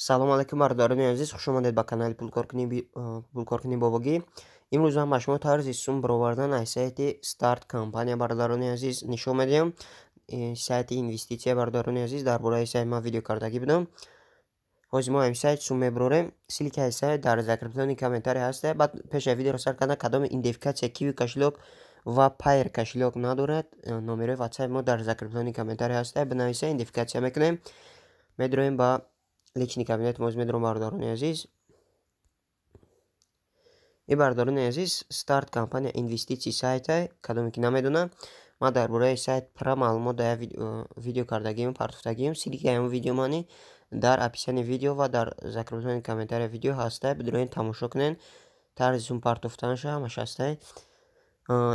салом алайкум бардорони азиз, хуш омадед ба канали Пулкоркунӣ Бобогӣ. Имрӯз ман ба шумо тарзи сум баровардан аз сайти Start компания бардорони азиз нишон медиҳам. Сайти инвеститсия бардорони азиз, дар бораи сайт ман видео кардагӣ будам. ҳозир мо ҳамин сайт сум мебарорем. Силикаи сайт дар закреплении комментария ҳаст. Баъд пеш аз видеоро сар кардан кадом идентификатсия Kiwi кошелек ва Payeer кошелек надорад, номерои WhatsApp мо дар закреплении комментария ҳаст. Бинависа идентификатсия мекунем. Медроем ба личный кабинет моз медром бардорони азиз. И бардорони азиз Start компания инвеститсии сайта, кадоме ки намедонам, ма дар бораи сайт пра маълумот дар видео кардагиам, партофтагиам. Силикаи ҳамон видео мани дар описани видео ва дар закреплении комментария видео ҳаста. Бидроен тамошо кунен. Тарзи сум партофтанша ҳамаш ҳаста.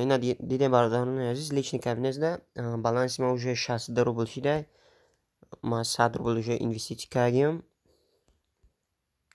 Ина дидем бардорони азиз, личный кабинет да баланси ма уже 62 рубл шида. Ма 100 рубл уже инвестиция кардем.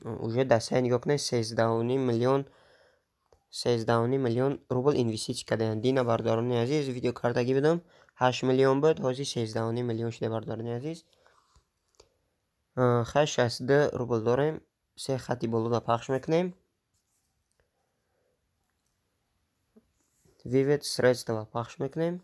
Уже дар сайт нигоҳ кунед, 13,5 миллион рубл инвестиция кардем. Дина бардорони азиз, видео кардагӣ будам, 8 миллион буд, ҳозир 13,5 миллион шуда бардорони азиз. 62 рубл дорем. се хати болода пахш мекунем. Вивед средства пахш мекунем.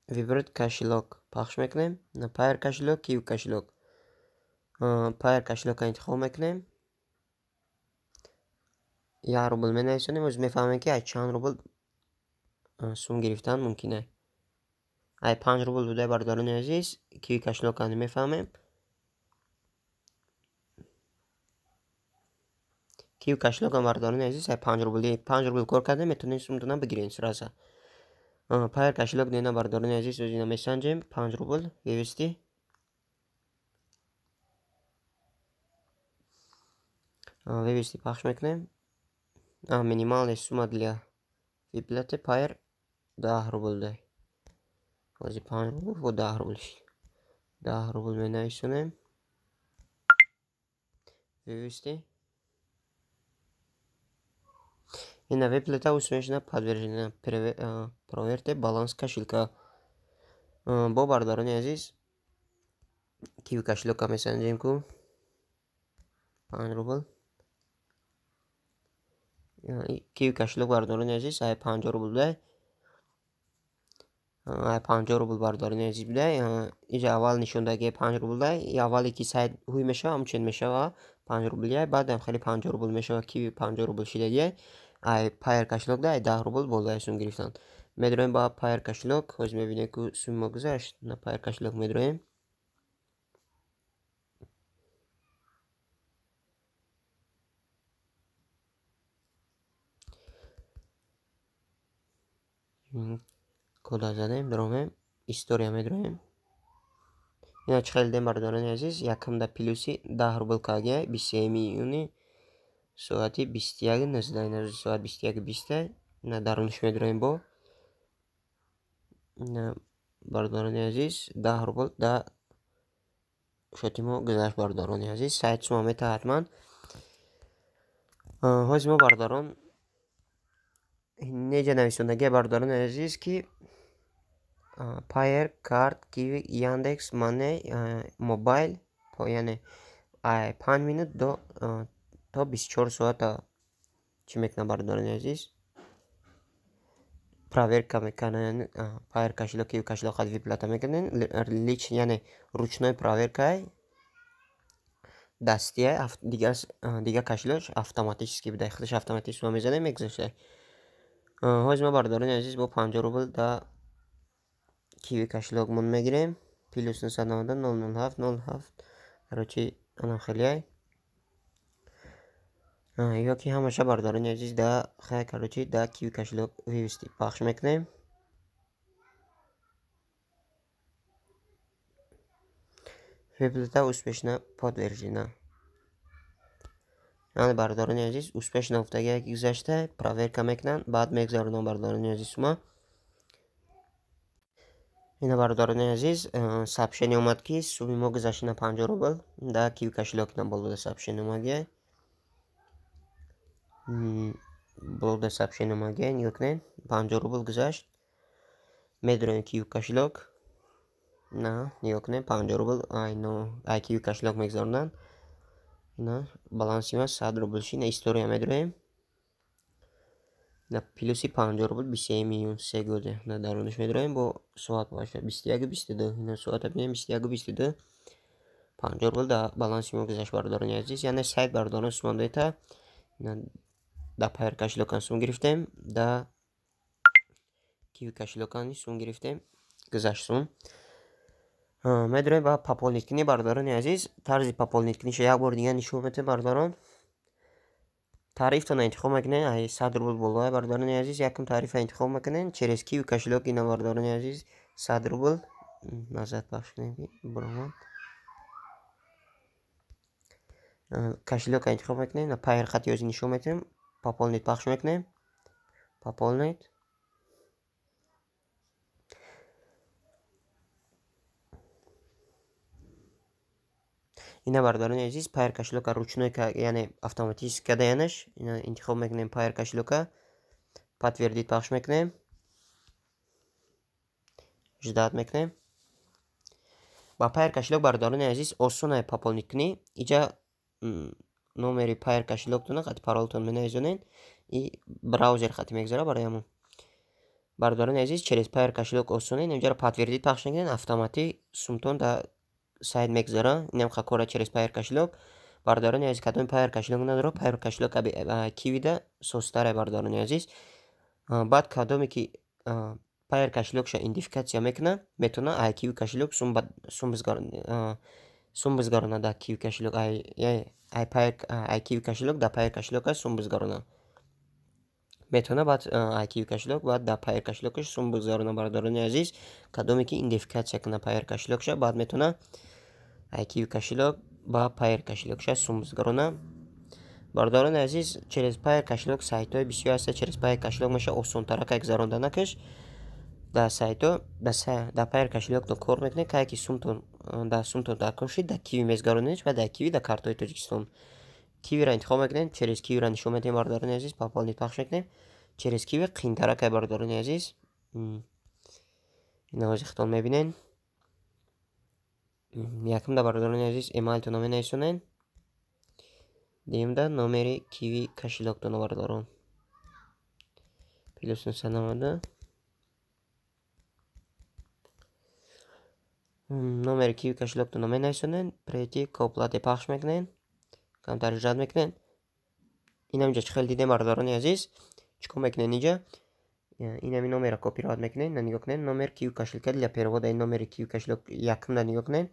Вибрат кошелек пахш мекунем. На Payeer кошелек, Kiwi кошелек. Payeer кошелекро интихоб мекунем. 1 рубл менависонем. Оз мефаҳмем ки аз чанд рубл сум гирифтан мумкин аст. Ай 5 рубл буда бардорони азиз, Kiwi кошелекро намефаҳмем. Kiwi кошелекро бардорони азиз, ай 5 рубл кор кардем, метавонем сумтона бигирем сразу. Payeer кошелек дена бардорони азиз, оз ина месанҷем, 5 рубл вивести. Вивести пахш мекунем. Минималная сумма для выплаты Payeer 10 рубл дай. Ҳозир 5 рубл ва 10 рубл. 10 рубл менависонем. Вивести. Ина выплата успешно подтверждена. Проверьте баланс кошелька. Бо бардорони азиз, Kiwi кошелекро месанҷем ку 5 рубл. Kiwi кошелек бардорони азиз, ай 50 рубл дай. Ай 50 рубл бардорони азиз дай. Иҷа аввал нишондагӣ 5 рубл дай. И аввале ки сайт ҳуй мешава, ҳамчун мешава 5 рубл яй. Баъдам хеле 50 рубл мешава, Kiwi 50 рубл шидаги яй. Ай Payeer кошелек дай 10 рубл болои сум гирифтан. Медроем ба Payeer кошелек. Ҳозир мебинем ки сума гузашт. На Payeer кошелек медроем. Кода задем, дромем, история медроем. Ина чӣ хел дем бардорони азиз, якамда плюси 10 рубл кардия, 23 июни соати 21:19, соат 21:20. Ина даруниш медроем бо. Ина бардорони азиз, 10 рубл да шоти мо гузашт бардорони азиз. Сайт шумо мета ҳатман. ҳозир мо бардорон неҷа нависондагӣ бардорони азиз ки Payeer, карт, Kiwi, Яндекс Money, мобайл, яъне 5 минут то 24 соата чӣ мекунам бардорони азиз. Проверка мекунен, Payeer кошелек, Kiwi кошелек аз выплата мекунен. Личный, яъне ручной проверкаи дастия, дига кошелек автоматически буда, худаш автоматически шумо мезанем, мегузашта. ҳозир мо бардорони азиз бо 50 рубл да Kiwi кошелек мон мегирем. Плюс 990 007 07. Короче, анам хеле ай. Ёки ҳамаша бардорони азиз да хай, короче, да Kiwi кошелек вивести пахш мекунем. Выплата успешно подтверждена. Ана бардорони азиз, успешно уфтаги гузашта, проверка мекунан, баъд мегзаронам бардорони азиз шумо. Ина бардорони азиз, сообщение омад ки суми мо гузашта на 50 рубл да Kiwi кошелек на болода сообщение омад. Болода сообщение омад, нигоҳ кунед, 50 рубл гузашт. Медроем Kiwi кошелек. на нигоҳ кунем 50 рубл IQ кашлок мегзаронанд. ина баланси ма 100 рубл ши на история медроем. на плюси 50 рубл 23 миллион се годе на дарунаш медроем бо соат баша 21:22. ина соата бинем 21:22. 50 рубл да баланси мо гузашт бардорони азиз. яъне сайт бардорон сумон дета да пайр кашлокан сум гирифтем, да киви кашлокани сум гирифтем, гузашт сум. медроем ба пополнит кунӣ бардорони азиз. тарзи пополнит куниша як бор дига нишон медем бардорон. тарифтона интихоб мекунед. ай 100 рубл болоа бардорони азиз. якум тарифа интихоб мекунед. через киви кашлок ина бардорони азиз 100 рубл назад бахш кунем бромон. кашлока интихоб мекунем. на пайр хати ёзи нишон медем. пополнит пахш мекунем. пополнит. ина бардорони азиз пайр кашлока ручной, яъне автоматически кадаянаш. ина интихоб мекунем пайр кашлока. подтвердить пахш мекунем. ждат мекунем. ба пайр кашлок бардорони азиз осона пополнит кунӣ. иҷа номери пайр кашлоктона хати паролтон менависонед. и браузер хати мегзара барои ҳамон. бардорони азиз через пайр кашлок осона. инҷаро подтвердить пахш мекунед. автоматик сумтон да сайт мегзара. инам хакора через пайр кашлок. бардорони азиз кадоми пайр кашлок надоро. пайр кашлок кивида состаре бардорони азиз. баъд кадоме ки пайр кашлокша идентификатсия мекуна метавона ай киви кашлок сум бизгарона да киви кашлок ай киви кашлок да пайр кашлока сум бизгарона метавона. баъд ай киви кашлок баъд да пайр кашлокаш сум бизгарона бардорони азиз. кадоме ки идентификатсия куна пайр кашлокша баъд метавона ай киви кашлок ба пайр кашлокша сум бизгарона. бардорони азиз через пайр кашлок сайтҳои бисёр аст. через пайр кашлок маша осонтарака гузаронда накаш. да сайто да пайр кашлоктон кор мекунед. кае ки сумтон даркор шид да киви мезгаронедш ва да киви да картои Тоҷикистон. кивиро интихоб мекунед. через кивиро нишон медем бардорони азиз. пополнит пахш мекунем. через киви қинтаракай бардорони азиз. ина озихтон мебинен. якумда бардорони азиз эмайлтона менависонед. дуюмда номери киви кашлоктона бардорон. плюс 990. номери киви кашлоктона менависонед. прейти к оплате пахш мекунед. камтар жад мекунед. инам инҷа чӣ хел дидем бардорони азиз. чикор мекунед инҷа. инами номерро копировать мекунед. нигоҳ кунед. номер киви кашлока для перевода. ин номери киви кашлок якумда нигоҳ кунед.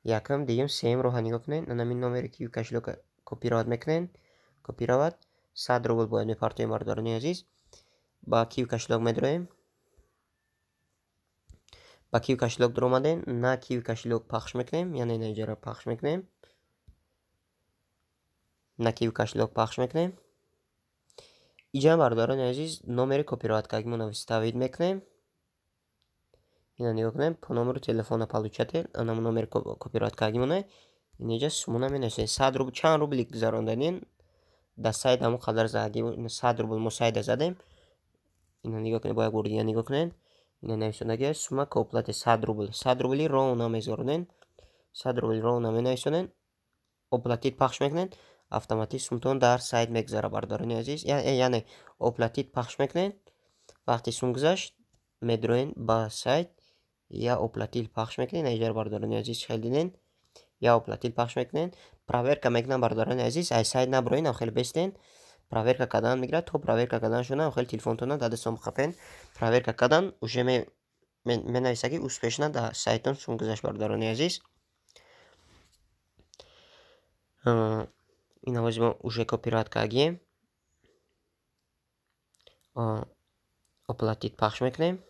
якум дуюм сеюм роҳа нигоҳ кунед. инами номери киви кашлока копировать мекунед. копировать 100 рубл бояд мепартоем бардорони азиз. ба киви кашлок медроем. ба киви кашлок даромадем. на киви кашлок пахш мекунем. яъне наҷаро пахш мекунем. на киви кашлок пахш мекунем. иҷа бардорони азиз номери копировать кардагимона выставид мекунем. ина нигоҳ кунем. по номеру телефона получатель. анамо номери копировать кардагимона. инҷа сумона менависем. 100 рубл чанд рубли гузарондадин да сайт ҳамон қадар задем. 100 рубл мо сайда задем. ина нигоҳ кунед. бо як бор дига нигоҳ кунед. ина нависонаги сума к оплате 100 рубл. 100 рубли роуна мезгаронед. 100 рубли роуна менависонед. оплатит пахш мекунед. автоматик сумтон дар сайт мегзара бардорони азиз. яъне оплатит пахш мекунед. вақти сум гузашт медроен ба сайт я оплатит пахш мекунед. иҷаро бардорони азиз чӣ хел диден. я оплатит пахш мекунед. проверка мекунам бардорони азиз. ай сайт наброен авхел бестен. проверка кардан мегирад. то проверка кардан шуда авхел телефонтона да дастон бихапен. проверка кардан уже менависа ки успешна да сайтон сум гузашт бардорони азиз. ин авози мо уже копировать кардем. оплатит пахш мекунем.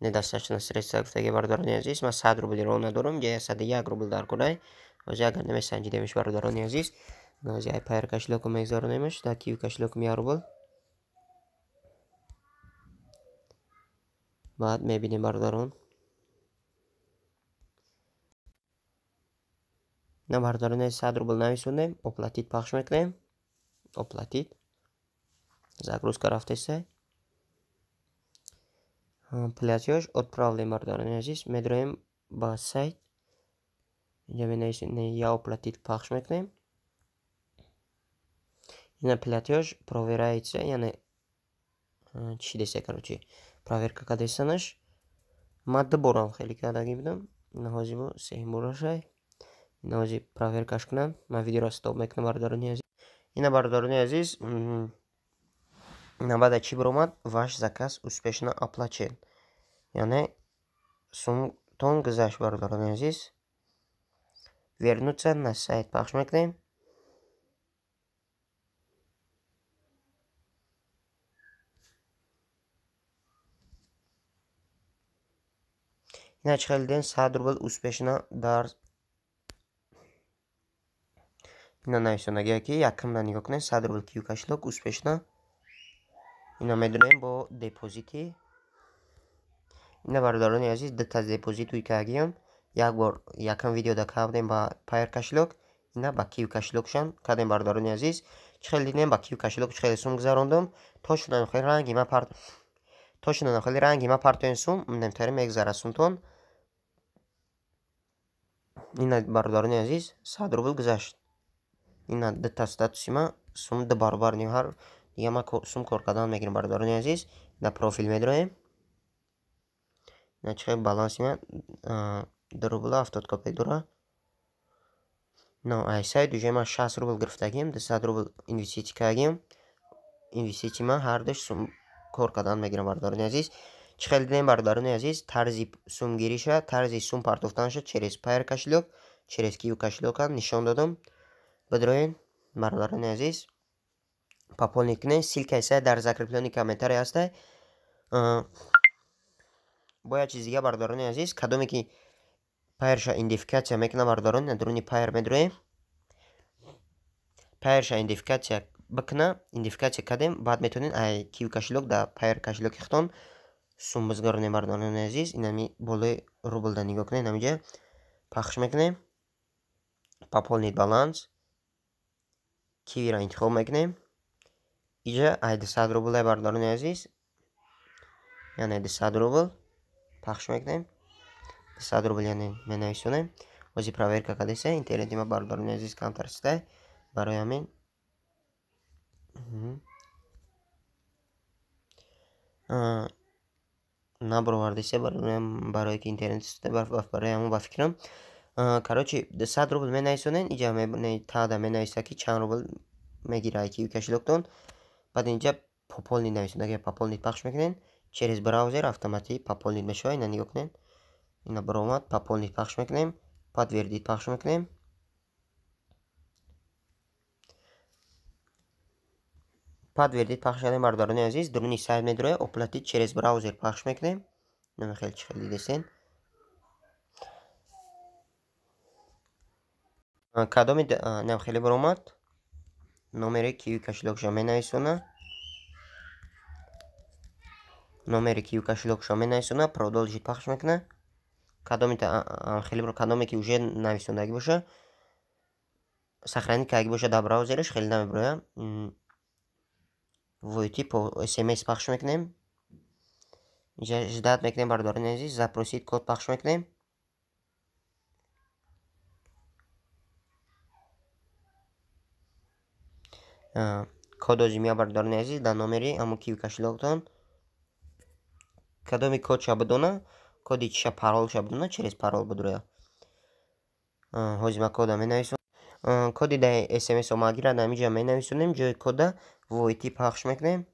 недостаточно средства гуфтаги бардорони азиз. ман 100 рубли роҳ надорам. ҷа 101 рубл даркудай. ҳозир агар намесанҷидемш бардорони азиз. ҳозир ай пайр кашлоку мегзаронемш. да киви кашлоку 1 рубл. баъд мебинем бардорон. на бардорони 100 рубл нависонем. оплатит пахш мекунем. оплатит. загрузка рафтеса. Платеж отправлен, бардорони азиз. Медроем ба сайт. Инҷа менависем я оплатит пахш мекунем. Ина платеж проверяется, яъне чӣ десе, короче, проверка кардесанаш. Ман ду борам хеле кардаги будам. Ина ҳозир бо сеҳим борашай. Ина ҳозир проверкаш кунам. Ман видеоро стоп мекунам, бардорони азиз. Ина бардорони азиз, ина баъда чӣ биромад? Ваш заказ успешно оплачен. Яъне сумтон гузашт, бардорони азиз. Вернуться на сайт пахш мекунем. Ина чӣ хел дидем? 100 рубл успешно дар ина нависондагие ки якумда нигоҳ кунем. 100 рубл кию кашлок успешно. Ина медонем бо депозити. Ина бардорони азиз, дута депозитуи кардем. Як бор якам видеода кардем ба Payer кашлок. Ина ба кию кашлокшан кардем, бардорони азиз. Чӣ хел дидем ба кию кашлок чӣ хел сум гузарондум? То шудан хел ранги ма партоен сум немтари мегзара сумтон. Ина бардорони азиз, 100 рубл гузашт. Ина дута статуси ма сум ду баробар ниҳар. Дига ма сум кор кардан мегирам, бардорони азиз. Ина профил медроем. Ина чӣ хел баланси ма 2 рубл 70 копек дора. Но ай сайт уже ма 60 рубл гирифтагим, 200 рубл инвеститсия кардем. Инвеститсия ма ҳар душ сум кор кардан мегирам, бардорони азиз. Чӣ хел дидем, бардорони азиз? Тарзи сумгириша, тарзи сум партофтанаша через Payer кашлок, через кию кашлока нишон додам. Бидроен, бардорони азиз. Пополнить кунем. Ссилкаи сайт дар закреплении комментарий ҳастай. Бо як чиз дига, бардорони азиз, кадоме ки Payer-ша идентификатсия мекунам, бардорони надруни Payer медроем. Payer-ша идентификатсия бикуна, идентификатсия кардем, баъд метавонем ай кию кашлок да Payer кашлоки худтон сум бизгаронем, бардорони азиз. Инами болои рублда нигоҳ кунем, намиҷа пахш мекунем. Пополнить баланс. Кивиро интихоб мекунем. Иҷа ай 200 рубл, бардорони азиз. Яъне 200 рубл пахш мекунем. 200 рубл яъне менависонем. Ҳозир проверка кардеса, интернети ма, бардорони азиз, камтар стай. Барои ҳамин набаровардеса, барои ки интернети стай, барои ҳамон ба фикрам. Короче, 200 рубл менависонем. Иҷа таъда менависа ки чанд рубл мегира кию кашлоктон. Баъд инҷа пополнить нависондагия пополнить пахш мекунем. Через браузер автоматик пополнить мешавад. Ина нигоҳ кунем. Ина биромад, пополнить пахш мекунем. Подтвердить пахш мекунем. Подтвердить пахш кардем, бардорони азиз. Дуруни сайт медроем. Оплатить через браузер пахш мекунем. Намехел чӣ хел дидесен. Кадоми намхели биромад. Номери кию кашлокша менависона. Номери кию кашлокша менависона. Продолжить пахш мекуна. Кадоме ки уже нависондаги боша, сохранить кардаги боша дар браузераш хеле намебирояд. Войти по смс пахш мекунем. Иҷа ждат мекунем, бардорони азиз. Запросить код пахш мекунем. Код озир меояд, бардорони азиз, дар номери ҳамон кию кашлоктон. Кадоми кодша бидона, коди чиша паролша бидона, через парол бидрояд. Ҳозир ма кода менависонам. Коди дар смс омагира намиҷа менависонем. Ҷои кода войти пахш мекунем.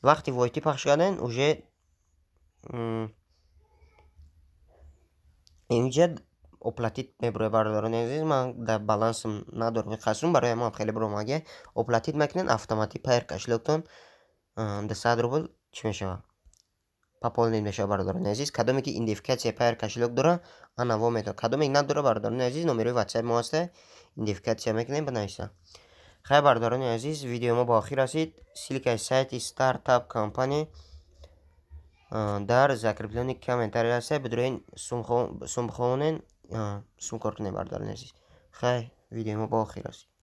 Вақти войти пахш кардем, уже инҷа оплатит мебирояд, бардорони азиз. Ман дар балансам надорам қасрум, барои ҳамон хеле биромагия оплатит мекунем. Автоматик Payer кашлоктон 200 рубл чӣ мешавад? Пополнить мешавад, бардорони азиз. Кадоме ки идентификатсия Payer кашлок дора, анаво метавонад. Кадоме ки надора, бардорони азиз, номерои WhatsApp мо ҳастай. Идентификатсия мекунем, бинависа. Хайр, бардорони азиз, видео мо ба охир расид. Ссилкаи сайти Startup Company дар закреплении комментарий ҳастай. Бидроен сум бихонен, сум кор кунем, бардорони азиз. Хайр, видео мо ба охир расид.